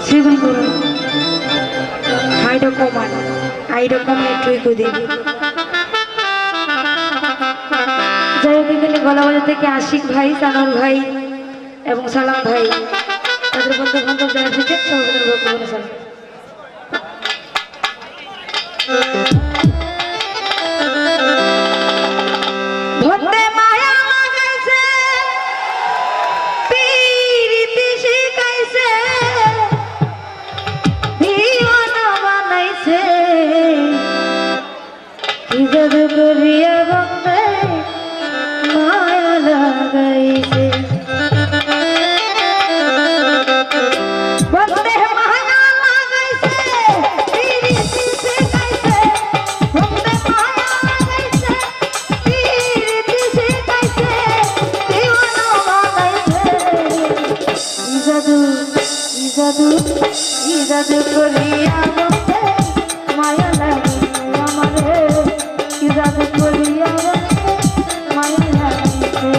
সেগুলো হাইডো কমান একটু একটু দিন। যাই হোক, এখানে গলাবাজার থেকে আশিক ভাই, সানোর ভাই এবং সালাম ভাই, তাদের বন্ধু বান্ধব যারা থেকে সবাই বলে সালাম। জাদু করিয়া বসে মায়া লাগে আমারে, কি জাদু করিয়া বসে মায়া লাগে।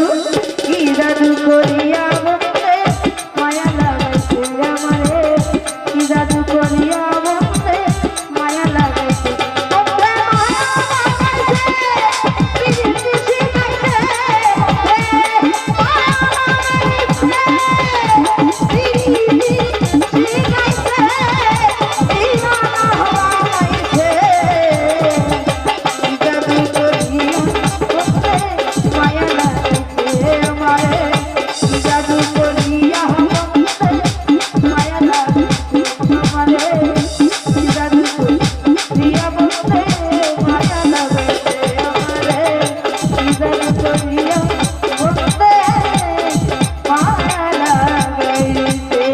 জাদু কি জাদু করিয়া বন্ধে মায়া লাগাইছে আমারে কি জাদু করিয়া বন্ধে মায়া লাগাইছে বন্ধে মায়া লাগাইছে বিজেপি শিখাইছে মায়া লাগাইছে শিখাইছে দিওয়ানা হওয়াইছে কি জাদু করিয়া বন্ধে মায়া লাগাইছে আমারে কি জাদু করিয়া বন্ধে মায়া লাগাইছে আমারে কি জাদু করিয়া বন্ধে মায়া লাগাইছে আমারে কি জাদু করিয়া বন্ধে মায়া লাগাইছে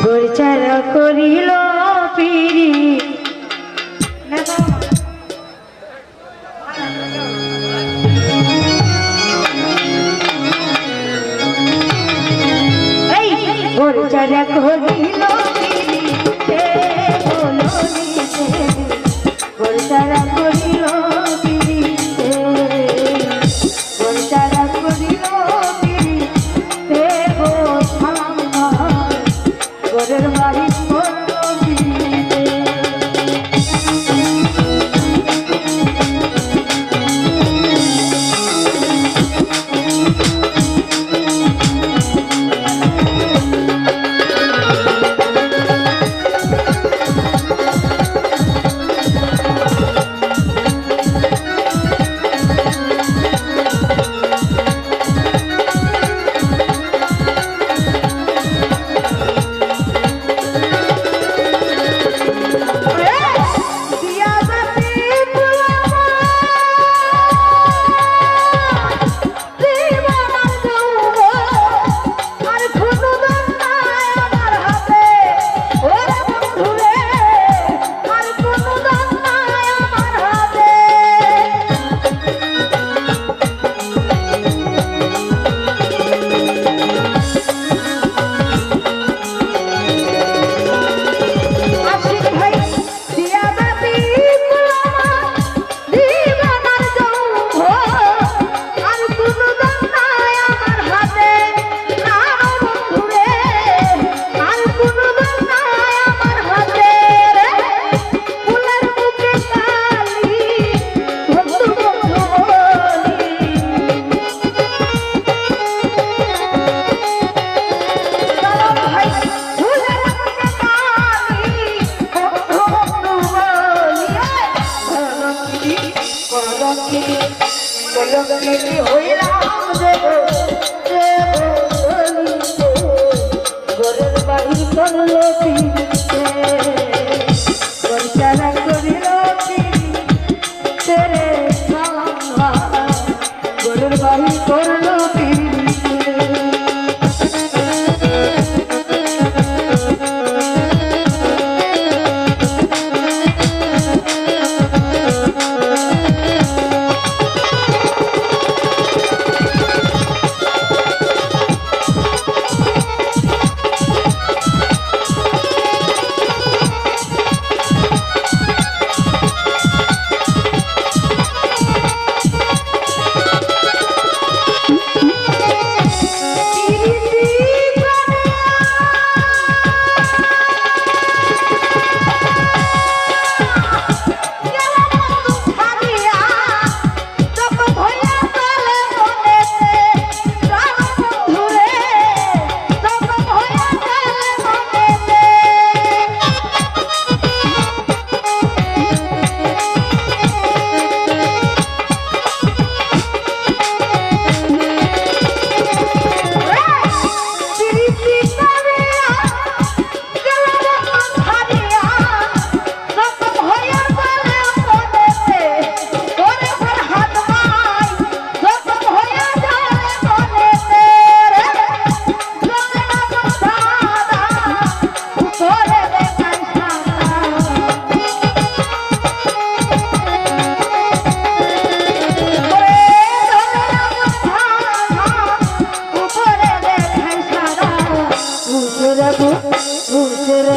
গোরচারা করিল পিরি গোরচারা করিল পিরি বলো নিতে গোরচারা করিল পিরি গোরচারা করিল পিরি গো সালাম গোরের বাড়ি করলো বিরিতে গোরের বাড়ি করলো পিরিতে গোরচারা করিল পিরিতে রে সালাম গোরের বাড়ি করলো পিরিতে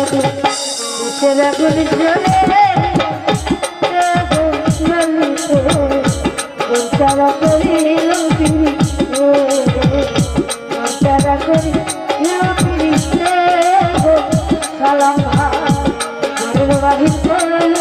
সেরা গুলি ঝরে সারা করিল সারা করিল সালাম ঘরের বাহির করল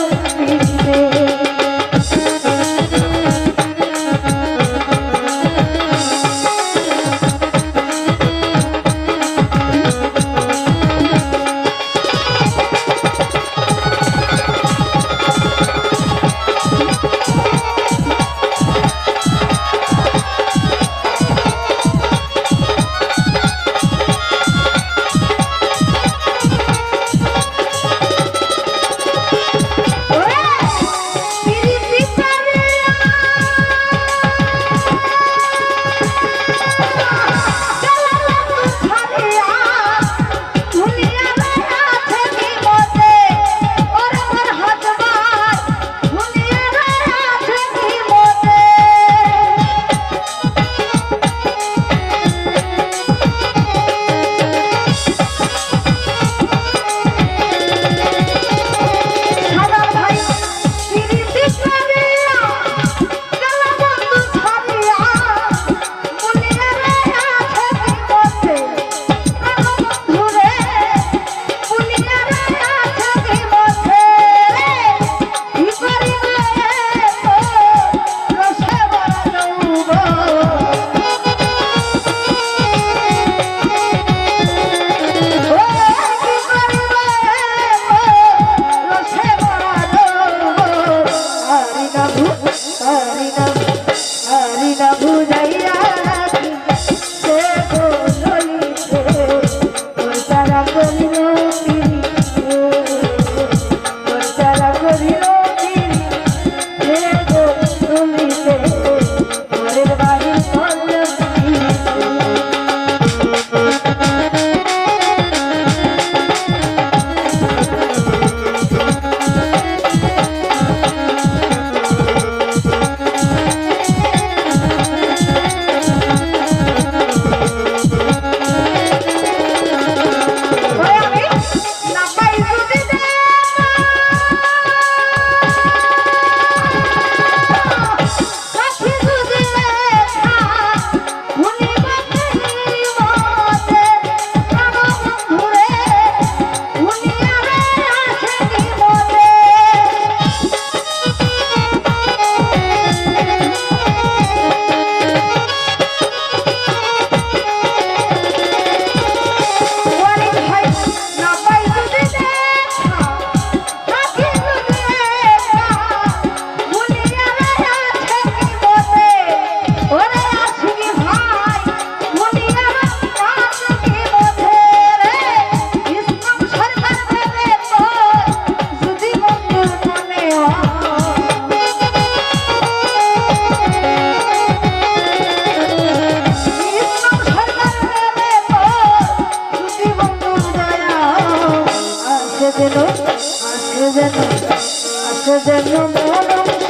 যেন মন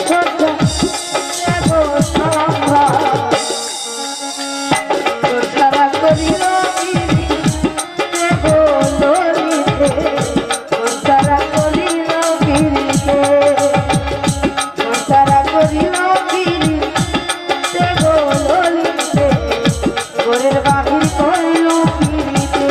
সজ্জা সারা করিল সারা করিল গিরিতে সারা করিল গিরিতে গোলিতে ঘরের বাহির করিল গিরিতে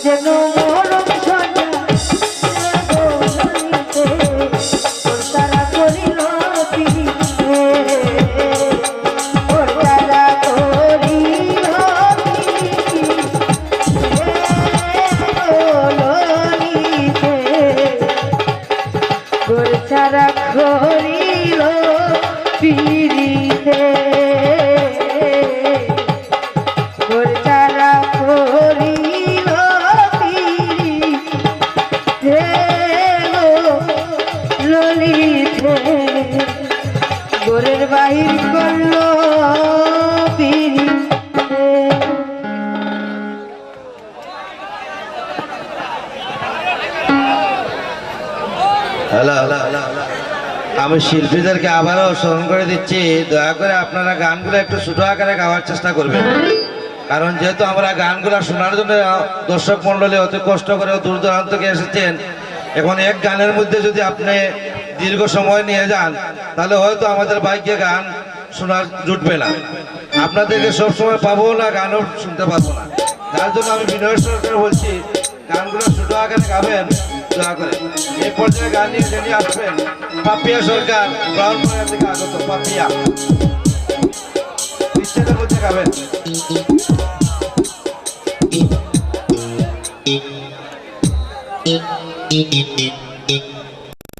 যেন মরম সজা গলিতে ওর তারা করিল পিরিতে ওর তারা করিল গলিতে ওর তারা করিল পিরিতে ওর তারা করিল পিরিতে ললিতে গোরের বাহির করলো পিরিতে হ্যালো, আমি শিল্পীদেরকে আবারও স্মরণ করে দিচ্ছি, দয়া করে আপনারা গানগুলো একটু ছোট আকারে গাওয়ার চেষ্টা করবেন। কারণ যেহেতু আমরা গানগুলো শোনার জন্য দর্শক মণ্ডলী অতি কষ্ট করে দূর দূরান্ত থেকে এসেছেন, এখন এক গানের মধ্যে যদি আপনি দীর্ঘ সময় নিয়ে যান তাহলে হয়তো আমাদের বাইকে গান শোনা জুটবে না, আপনাদেরকে সবসময় পাবো না, গানও শুনতে পাবো না। যার জন্য আমি বিনয় সরকার বলছি, গানগুলো ছোট আকারে গাবেন দয়া করে। এই পর্যায়ে গান নিয়ে যিনি আসবেন পাপিয়া সরকার, ব্রাহ্মণবাড়িয়া থেকে আগত পাপিয়া, নিশ্চয়তার মধ্যে গাবেন।